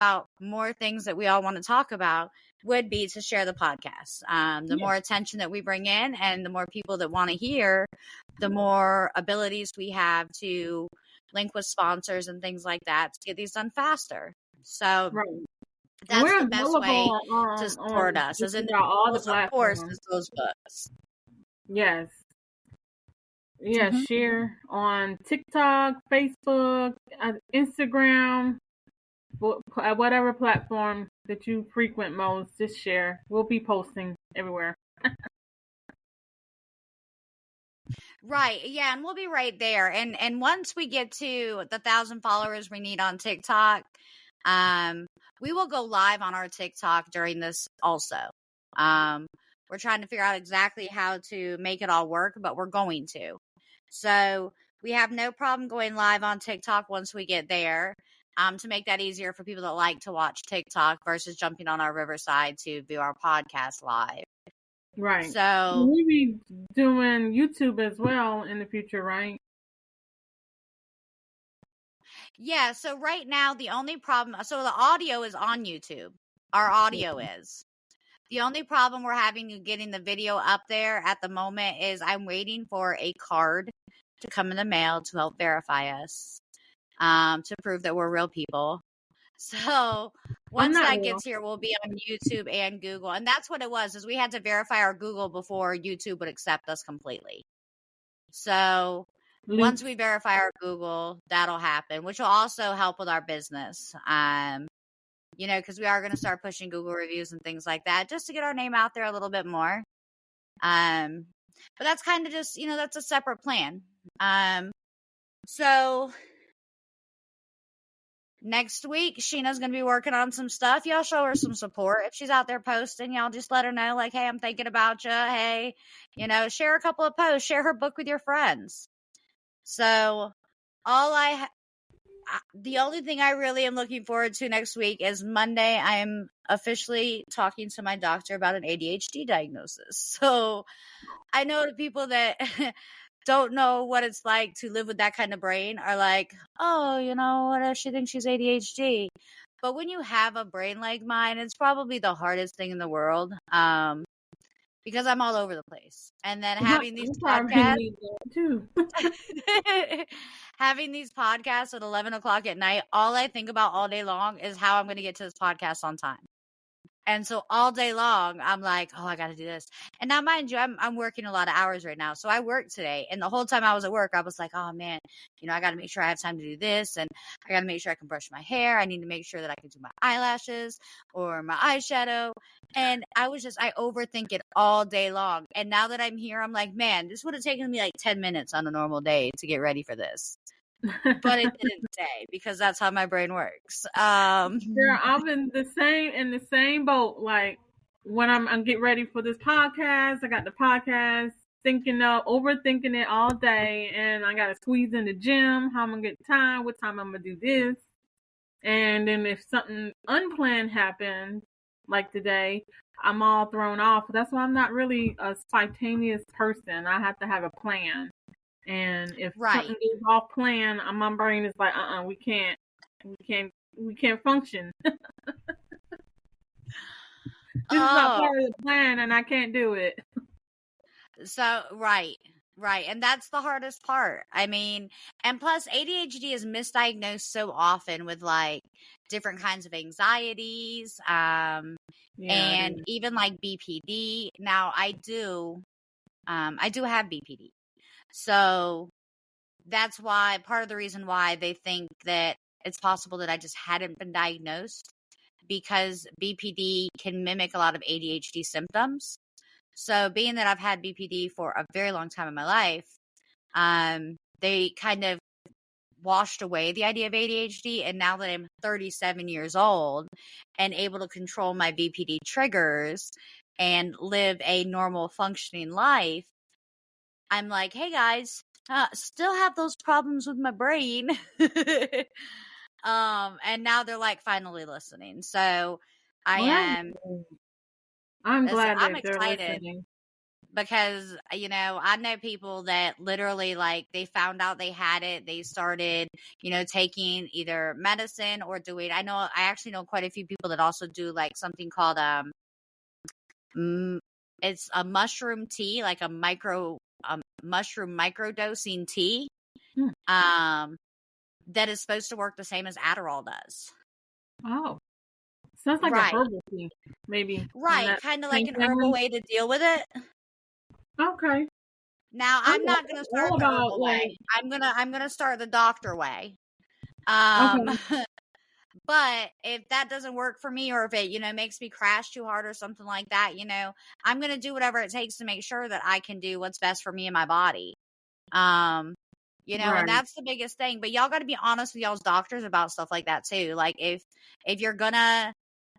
about more things that we all want to talk about would be to share the podcast. The more attention that we bring in and the more people that want to hear, the more abilities we have to link with sponsors and things like that to get these done faster. So that's the best way to support us. As individuals, of course, is those books. Yes. Yeah, share on TikTok, Facebook, Instagram, whatever platform that you frequent most, just share. We'll be posting everywhere. Right. Yeah, and we'll be right there. And once we get to the 1,000 followers we need on TikTok, we will go live on our TikTok during this also. We're trying to figure out exactly how to make it all work, but we're going to. So we have no problem going live on TikTok once we get there, to make that easier for people that like to watch TikTok versus jumping on our Riverside to view our podcast live. Right. So we'll be doing YouTube as well in the future, right? Yeah. So right now, the only problem, so the audio is on YouTube. Our audio is. The only problem we're having getting the video up there at the moment is I'm waiting for a card to come in the mail to help verify us, to prove that we're real people. So once that gets here, we'll be on YouTube and Google. And that's what it was, is we had to verify our Google before YouTube would accept us completely. So once we verify our Google, that'll happen, which will also help with our business. Because we are going to start pushing Google reviews and things like that just to get our name out there a little bit more. But that's kind of just, that's a separate plan. So next week, Sheena's going to be working on some stuff. Y'all show her some support. If she's out there posting, y'all just let her know, like, hey, I'm thinking about you. Hey, share a couple of posts, share her book with your friends. So the only thing I really am looking forward to next week is Monday. I'm officially talking to my doctor about an ADHD diagnosis. So I know the people that don't know what it's like to live with that kind of brain are like, oh, what if she thinks she's ADHD? But when you have a brain like mine, it's probably the hardest thing in the world. Because I'm all over the place. And then having these podcasts too. Having these podcasts at 11 o'clock at night, all I think about all day long is how I'm going to get to this podcast on time. And so all day long, I'm like, oh, I got to do this. And now, mind you, I'm working a lot of hours right now. So I worked today. And the whole time I was at work, I was like, oh, man, I got to make sure I have time to do this. And I got to make sure I can brush my hair. I need to make sure that I can do my eyelashes or my eyeshadow. And I overthink it all day long. And now that I'm here, I'm like, man, this would have taken me like 10 minutes on a normal day to get ready for this. But it didn't stay because that's how my brain works. Girl, I'm in the same boat. Like when I'm getting ready for this podcast, I got the podcast overthinking it all day, and I got to squeeze in the gym. How I'm gonna get time? What time I'm gonna do this? And then if something unplanned happens, like today, I'm all thrown off. That's why I'm not really a spontaneous person. I have to have a plan. And if something goes off plan, my brain is like, we can't function. This is not part of the plan, and I can't do it. So, right. And that's the hardest part. I mean, and plus ADHD is misdiagnosed so often with like different kinds of anxieties, and even like BPD. Now I do have BPD. So that's why part of the reason why they think that it's possible that I just hadn't been diagnosed, because BPD can mimic a lot of ADHD symptoms. So being that I've had BPD for a very long time in my life, they kind of washed away the idea of ADHD. And now that I'm 37 years old and able to control my BPD triggers and live a normal functioning life, I'm like, hey guys, still have those problems with my brain. And now they're like finally listening. So I'm glad I'm that they're excited. listening. because, I know people that literally, like, they found out they had it. They started, taking either medicine or doing, I actually know quite a few people that also do like something called, it's a mushroom tea, like a mushroom microdosing tea, Hmm. that is supposed to work the same as Adderall does. Oh, sounds like a Right. herbal tea, maybe. Right. Kind of like an herbal way to deal with it. Okay. Now, I'm not going to start All the about herbal like. way. I'm going to start the doctor way. Okay. But if that doesn't work for me, or if it, makes me crash too hard or something like that, I'm going to do whatever it takes to make sure that I can do what's best for me and my body. And Right. that's the biggest thing. But y'all got to be honest with y'all's doctors about stuff like that too. Like if you're gonna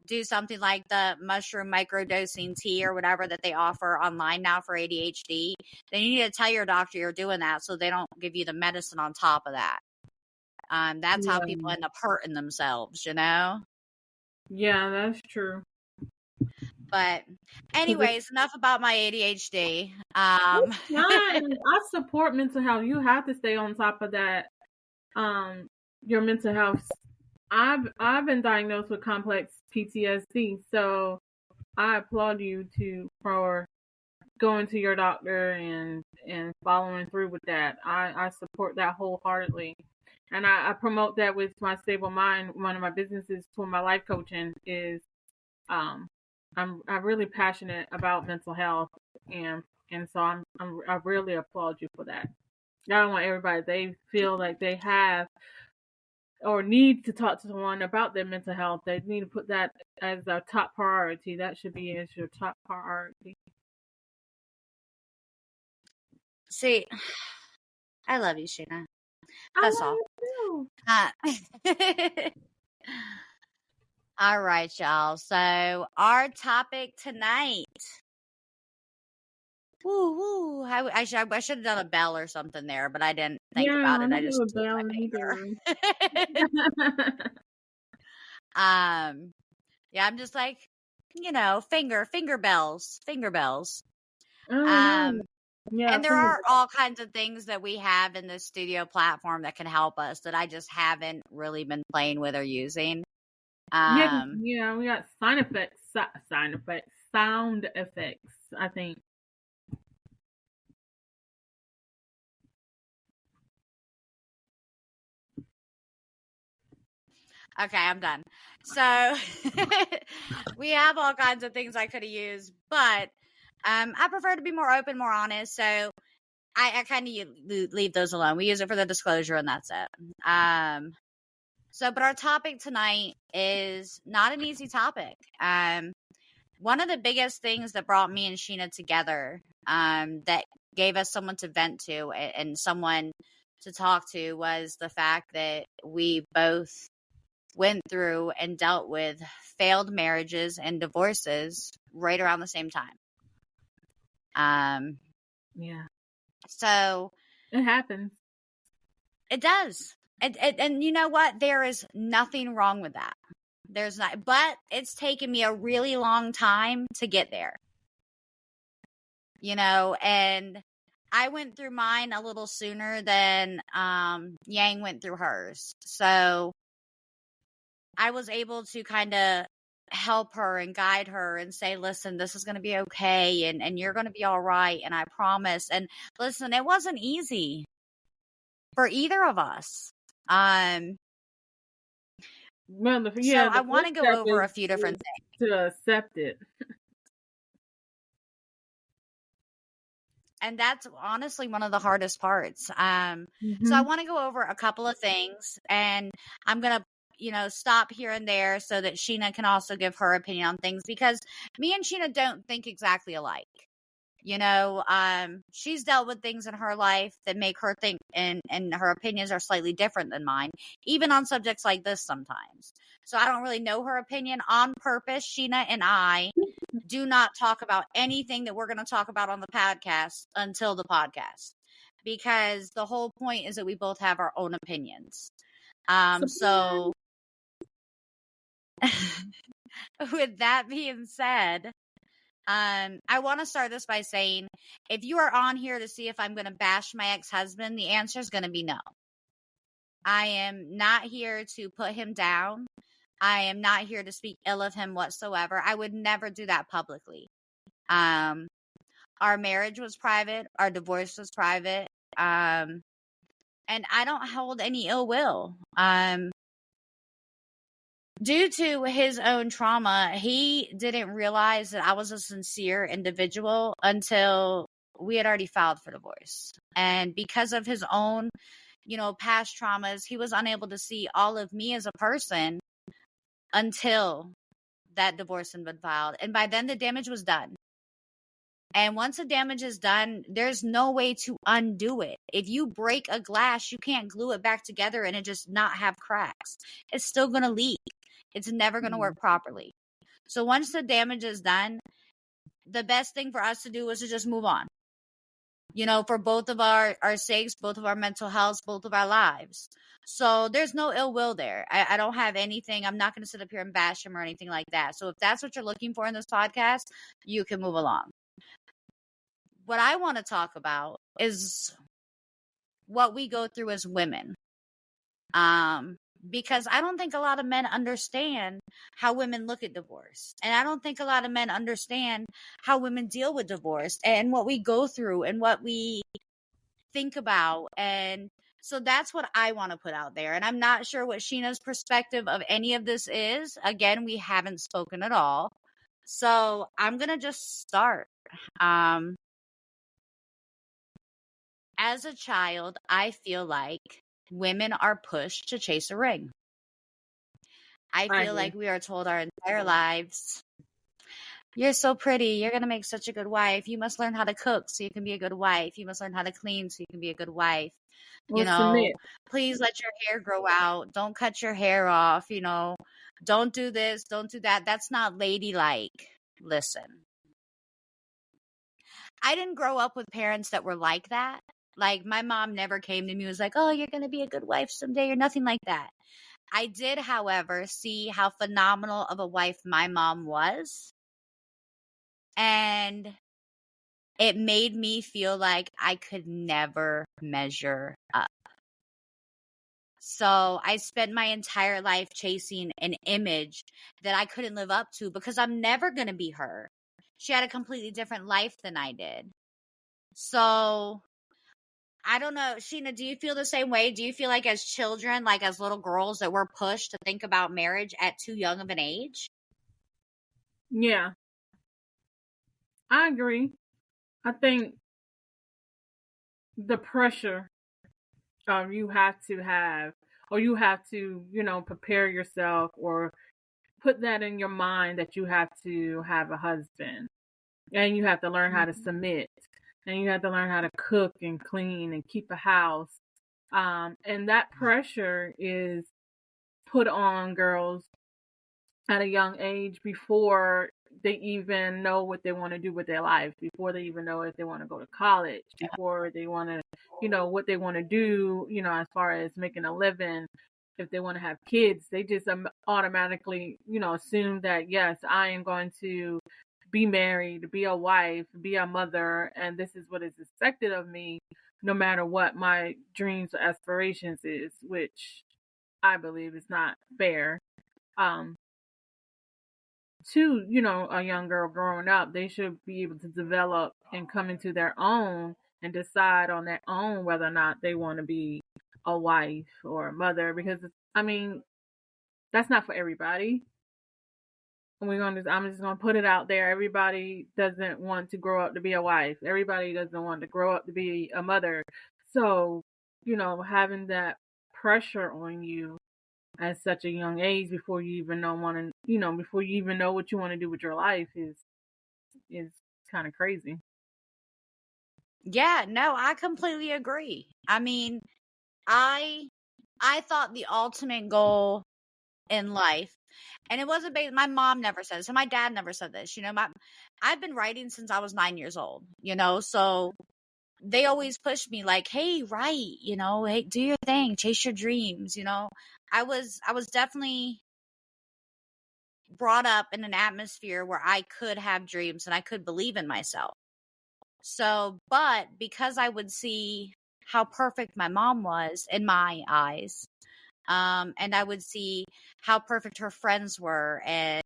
do something like the mushroom microdosing tea or whatever that they offer online now for ADHD, then you need to tell your doctor you're doing that so they don't give you the medicine on top of that. That's how people end up hurting themselves, Yeah, that's true. But anyways, enough about my ADHD. It's fine. I support mental health. You have to stay on top of that. Your mental health. I've been diagnosed with complex PTSD, so I applaud you for going to your doctor and following through with that. I support that wholeheartedly. And I promote that with my stable mind. One of my businesses for my life coaching is I'm really passionate about mental health, and so I really applaud you for that. I don't want everybody, they feel like they have or need to talk to someone about their mental health. They need to put that as a top priority. That should be as your top priority. See, I love you, Sheena. I That's love all. you too. All right, y'all. So our topic tonight. Woo woo! I should have done a bell or something there, but I didn't think about I it. I don't just have a took bell my either. finger. Yeah, I'm just like, finger bells. Oh Um, no. Yeah, and there are all kinds of things that we have in this studio platform that can help us that I just haven't really been playing with or using. yeah, we got sound effects, I think. Okay, I'm done. So we have all kinds of things I could have used, but I prefer to be more open, more honest. So I kind of leave those alone. We use it for the disclosure, and that's it. But our topic tonight is not an easy topic. One of the biggest things that brought me and Sheena together, that gave us someone to vent to and someone to talk to, was the fact that we both went through and dealt with failed marriages and divorces right around the same time. Yeah. So it happens. It does. And you know what? There is nothing wrong with that. There's not, but it's taken me a really long time to get there. And I went through mine a little sooner than Yang went through hers. So I was able to kind of help her and guide her and say, listen, this is going to be okay. And you're going to be all right. And I promise. And listen, it wasn't easy for either of us. Well, So I want to go over a few different things to accept it. And that's honestly one of the hardest parts. So I want to go over a couple of things, and I'm going to, stop here and there so that Sheena can also give her opinion on things, because me and Sheena don't think exactly alike. She's dealt with things in her life that make her think, and her opinions are slightly different than mine, even on subjects like this sometimes. So I don't really know her opinion. On purpose, Sheena and I do not talk about anything that we're going to talk about on the podcast until the podcast, because the whole point is that we both have our own opinions. So with that being said, I want to start this by saying, if you are on here to see if I'm going to bash my ex-husband, the answer is going to be no. I am not here to put him down. I am not here to speak ill of him whatsoever. I would never do that publicly. Our marriage was private. Our divorce was private. And I don't hold any ill will. Due to his own trauma, he didn't realize that I was a sincere individual until we had already filed for divorce. And because of his own, past traumas, he was unable to see all of me as a person until that divorce had been filed. And by then the damage was done. And once the damage is done, there's no way to undo it. If you break a glass, you can't glue it back together and it just not have cracks. It's still going to leak. It's never going to work properly. So once the damage is done, the best thing for us to do is to just move on. For both of our sakes, both of our mental health, both of our lives. So there's no ill will there. I don't have anything. I'm not going to sit up here and bash him or anything like that. So if that's what you're looking for in this podcast, you can move along. What I want to talk about is what we go through as women. Because I don't think a lot of men understand how women look at divorce. And I don't think a lot of men understand how women deal with divorce and what we go through and what we think about. And so that's what I want to put out there. And I'm not sure what Sheena's perspective of any of this is. Again, we haven't spoken at all. So I'm going to just start. As a child, I feel like women are pushed to chase a ring. I feel like we are told our entire lives, you're so pretty, you're going to make such a good wife. You must learn how to cook so you can be a good wife. You must learn how to clean so you can be a good wife. Please let your hair grow out. Don't cut your hair off. Don't do this, don't do that. That's not ladylike. Listen, I didn't grow up with parents that were like that. Like, my mom never came to me and was like, oh, you're going to be a good wife someday, or nothing like that. I did, however, see how phenomenal of a wife my mom was. And it made me feel like I could never measure up. So I spent my entire life chasing an image that I couldn't live up to because I'm never going to be her. She had a completely different life than I did. So I don't know, Sheena, do you feel the same way? Do you feel like as children, like as little girls, that we're pushed to think about marriage at too young of an age? Yeah, I agree. I think the pressure you have to have, or you have to, prepare yourself or put that in your mind that you have to have a husband and you have to learn how to submit and you have to learn how to cook and clean and keep a house. And that pressure is put on girls at a young age before they even know what they want to do with their life, before they even know if they want to go to college, before they want to, what they want to do, as far as making a living, if they want to have kids. They just automatically, assume that, yes, I am going to be married, be a wife, be a mother, and this is what is expected of me, no matter what my dreams or aspirations is, which I believe is not fair. To, a young girl growing up, they should be able to develop and come into their own and decide on their own whether or not they want to be a wife or a mother, because that's not for everybody. And I'm just gonna put it out there. Everybody doesn't want to grow up to be a wife. Everybody doesn't want to grow up to be a mother. So, having that pressure on you at such a young age before you even before you even know what you want to do with your life is kind of crazy. Yeah, no, I completely agree. I mean, I thought the ultimate goal in life, and it wasn't based, my mom never said this, and my dad never said this, I've been writing since I was 9 years old, so they always pushed me like, hey, write, hey, do your thing, chase your dreams, I was definitely brought up in an atmosphere where I could have dreams and I could believe in myself. So, but because I would see how perfect my mom was in my eyes, and I would see how perfect her friends were, and